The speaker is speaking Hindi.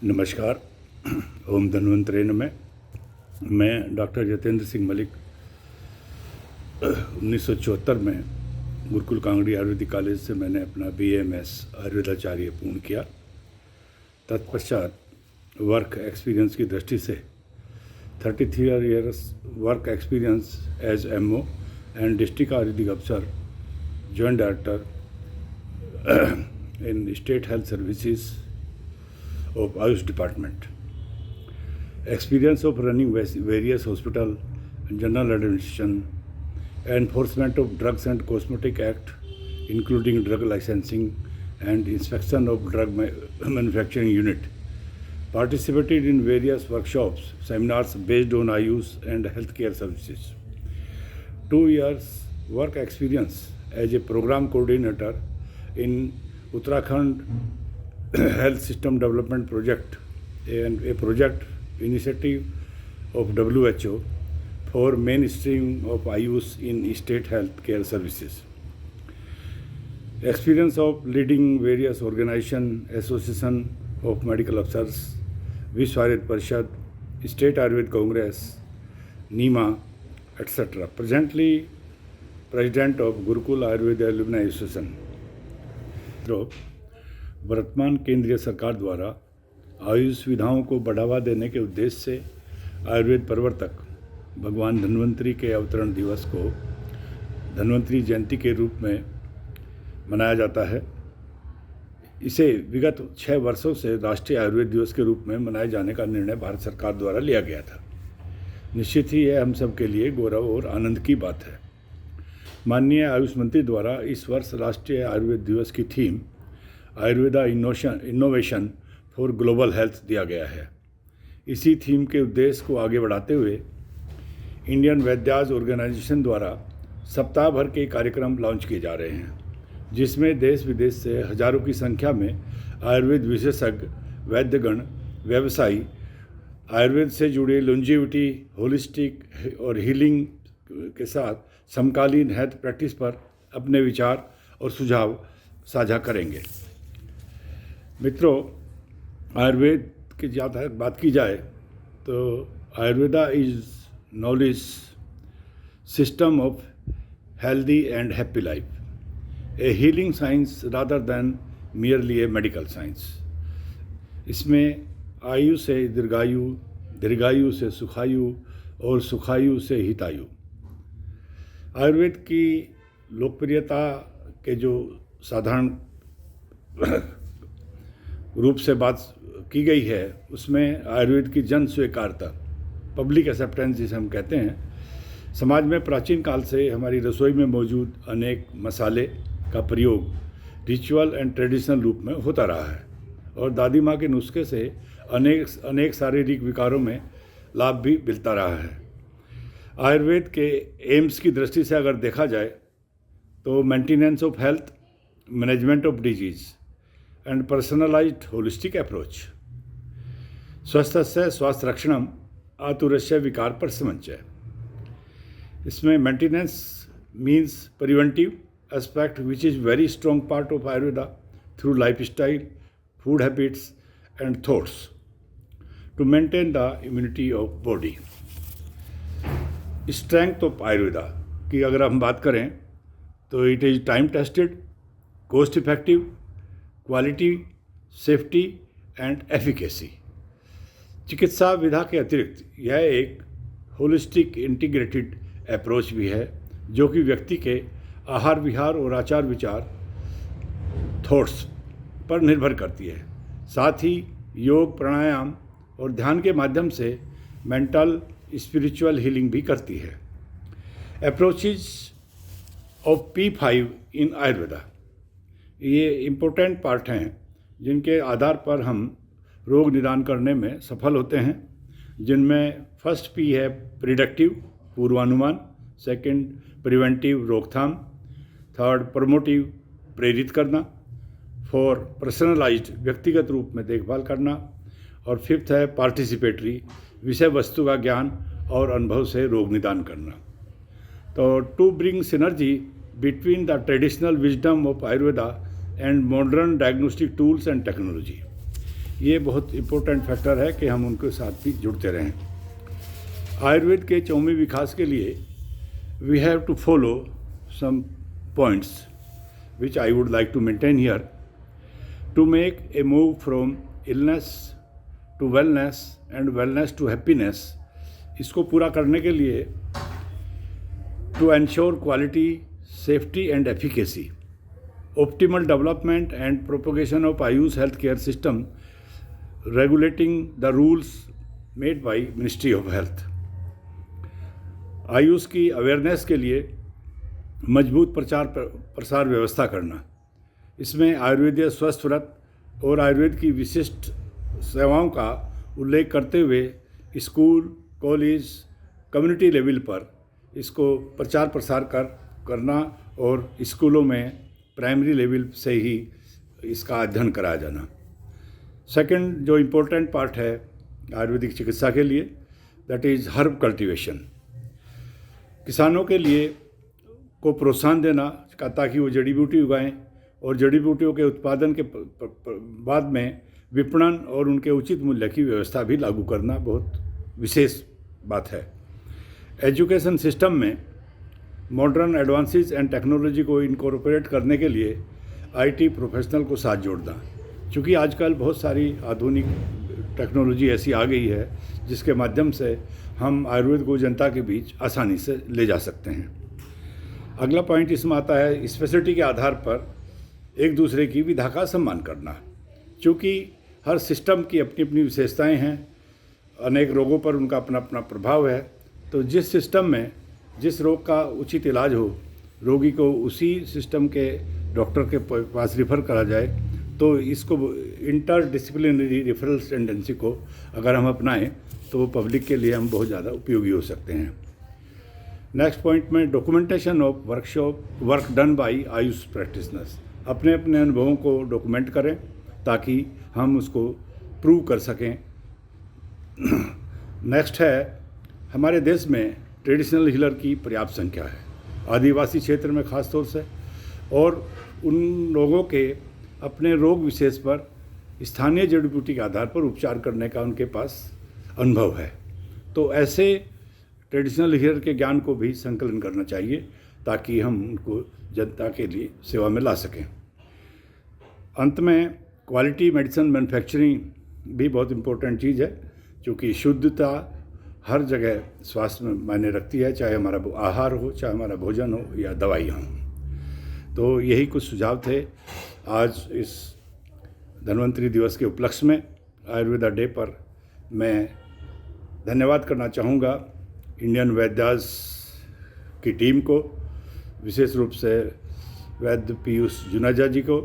नमस्कार। ओम धन्वंतरे नमः। मैं डॉक्टर जतेंद्र सिंह मलिक 1974 में गुरुकुल कांगड़ी आयुर्वेदिक कॉलेज से मैंने अपना BAMS आयुर्वेदाचार्य पूर्ण किया। तत्पश्चात वर्क एक्सपीरियंस की दृष्टि से 33 years work experience as MO and district Ayurvedic अफसर, joint director in state health services of Ayush Department. Experience of running various hospital, general administration, enforcement of Drugs and Cosmetic Act, including drug licensing and inspection of drug manufacturing unit. Participated in various workshops, seminars based on Ayush and healthcare services. 2 years work experience as a program coordinator in Uttarakhand Health System Development Project, and a project initiative of WHO for mainstream of Ayush in state health care services. Experience of leading various organization, association of medical officers, Vishwa Ayurved Parishad, State Ayurved Congress, NEMA, etc. Presently President of Gurukul Ayurveda Alumni Association. वर्तमान केंद्रीय सरकार द्वारा आयुष सुविधाओं को बढ़ावा देने के उद्देश्य से आयुर्वेद प्रवर्तक भगवान धन्वंतरी के अवतरण दिवस को धन्वंतरी जयंती के रूप में मनाया जाता है। इसे विगत 6 वर्षों से राष्ट्रीय आयुर्वेद दिवस के रूप में मनाए जाने का निर्णय भारत सरकार द्वारा लिया गया था। निश्चित ही यह हम सब के लिए गौरव और आनंद की बात है। माननीय आयुष मंत्री द्वारा इस वर्ष राष्ट्रीय आयुर्वेद दिवस की theme Ayurveda innovation for global health दिया गया है। इसी थीम के उद्देश्य को आगे बढ़ाते हुए इंडियन वैद्याज ऑर्गेनाइजेशन द्वारा सप्ताह भर के कार्यक्रम लॉन्च किए जा रहे हैं, जिसमें देश विदेश से हजारों की संख्या में आयुर्वेद विशेषज्ञ, वैद्यगण, व्यवसायी, आयुर्वेद से जुड़े लॉन्जेविटी, होलिस्टिक और हीलिंग के साथ समकालीन हेल्थ प्रैक्टिस पर अपने विचार और सुझाव साझा करेंगे। मित्रों, आयुर्वेद की ज़्यादा बात की जाए तो Ayurveda is knowledge system of healthy and happy life, A healing science rather than merely A medical science. इसमें आयु से दीर्घायु, दीर्घायु से सुखायु और सुखायु से हितायु। आयुर्वेद की लोकप्रियता के जो साधारण रूप से बात की गई है, उसमें आयुर्वेद की जन स्वीकारता, पब्लिक एक्सेप्टेंस जिसे हम कहते हैं, समाज में प्राचीन काल से हमारी रसोई में मौजूद अनेक मसाले का प्रयोग रिचुअल एंड ट्रेडिशनल रूप में होता रहा है और दादी माँ के नुस्खे से अनेक शारीरिक विकारों में लाभ भी मिलता रहा है। आयुर्वेद के एम्स की दृष्टि से अगर देखा जाए तो maintenance of health, management of disease and personalised holistic approach, स्वस्थस्य स्वास्थ्य रक्षणम आतुरस्य विकार पर समंचय। इसमें maintenance means preventive aspect which is very strong part of Ayurveda through lifestyle, food habits and thoughts to maintain the immunity of body. Strength of Ayurveda की अगर हम बात करें तो it is time tested, cost effective, quality, safety and efficacy. चिकित्सा विधा के अतिरिक्त यह एक होलिस्टिक इंटीग्रेटेड अप्रोच भी है जो कि व्यक्ति के आहार विहार और आचार विचार, थॉट्स पर निर्भर करती है। साथ ही योग, प्राणायाम और ध्यान के माध्यम से मेंटल स्पिरिचुअल हीलिंग भी करती है। अप्रोचेज ऑफ P5 इन आयुर्वेदा, ये इम्पोर्टेंट पार्ट हैं जिनके आधार पर हम रोग निदान करने में सफल होते हैं, जिनमें फर्स्ट P है प्रिडिक्टिव, पूर्वानुमान, सेकंड प्रिवेंटिव, रोकथाम, थर्ड प्रमोटिव, प्रेरित करना, फोर पर्सनलाइज्ड, व्यक्तिगत रूप में देखभाल करना, और फिफ्थ है पार्टिसिपेटरी, विषय वस्तु का ज्ञान और अनुभव से रोग निदान करना। तो to bring synergy between the traditional wisdom of Ayurveda and modern diagnostic tools and technology, ये बहुत इम्पोर्टेंट फैक्टर है कि हम उनके साथ भी जुड़ते रहें। आयुर्वेद के चौमुखी विकास के लिए we have to follow some points which I would like to maintain here to make a move from illness to wellness and wellness to happiness। इसको पूरा करने के लिए to ensure quality, safety and efficacy, optimal development and propagation of Ayush healthcare system, regulating the rules made by Ministry of Health। Ayush की अवेयरनेस के लिए मजबूत प्रचार प्रसार व्यवस्था करना, इसमें आयुर्वेदीय स्वस्थ व्रत और आयुर्वेद की विशिष्ट सेवाओं का उल्लेख करते हुए स्कूल, कॉलेज, कम्युनिटी लेवल पर इसको प्रचार प्रसार करना और स्कूलों में प्राइमरी लेवल से ही इसका अध्ययन कराया जाना। सेकंड जो इम्पोर्टेंट पार्ट है आयुर्वेदिक चिकित्सा के लिए, दैट इज़ हर्ब कल्टीवेशन। किसानों के लिए को प्रोत्साहन देना ताकि वो जड़ी बूटी उगाएं और जड़ी बूटियों के उत्पादन के बाद में विपणन और उनके उचित मूल्य की व्यवस्था भी लागू करना बहुत विशेष बात है। एजुकेशन सिस्टम में मॉडर्न एडवांसेस एंड टेक्नोलॉजी को इनकॉर्पोरेट करने के लिए आईटी प्रोफेशनल को साथ जोड़ना, क्योंकि आजकल बहुत सारी आधुनिक टेक्नोलॉजी ऐसी आ गई है जिसके माध्यम से हम आयुर्वेद को जनता के बीच आसानी से ले जा सकते हैं। अगला पॉइंट इसमें आता है स्पेशलिटी के आधार पर एक दूसरे की विधा का सम्मान करना, क्योंकि हर सिस्टम की अपनी अपनी विशेषताएं हैं, अनेक रोगों पर उनका अपना अपना प्रभाव है। तो जिस सिस्टम में जिस रोग का उचित इलाज हो, रोगी को उसी सिस्टम के डॉक्टर के पास रिफ़र करा जाए, तो इसको इंटरडिसिप्लिनरी रेफरल टेंडेंसी को अगर हम अपनाएं तो वो पब्लिक के लिए हम बहुत ज़्यादा उपयोगी हो सकते हैं। नेक्स्ट पॉइंट में documentation of work done by Ayush practitioners, अपने अपने अनुभवों को डॉक्यूमेंट करें ताकि हम उसको प्रूव कर सकें। नेक्स्ट है हमारे देश में ट्रेडिशनल हीलर की पर्याप्त संख्या है, आदिवासी क्षेत्र में ख़ास तौर से, और उन लोगों के अपने रोग विशेष पर स्थानीय जड़ी बूटी के आधार पर उपचार करने का उनके पास अनुभव है। तो ऐसे ट्रेडिशनल हीलर के ज्ञान को भी संकलन करना चाहिए ताकि हम उनको जनता के लिए सेवा में ला सकें। अंत में क्वालिटी मेडिसिन मैन्युफैक्चरिंग भी बहुत इम्पोर्टेंट चीज़ है, क्योंकि शुद्धता हर जगह स्वास्थ्य में मायने रखती है, चाहे हमारा आहार हो, चाहे हमारा भोजन हो या दवाइयाँ हों। तो यही कुछ सुझाव थे आज इस धन्वंतरी दिवस के उपलक्ष्य में आयुर्वेदा डे पर। मैं धन्यवाद करना चाहूँगा इंडियन वैद्यास की टीम को, विशेष रूप से वैद्य पीयूष जुनेजा जी को,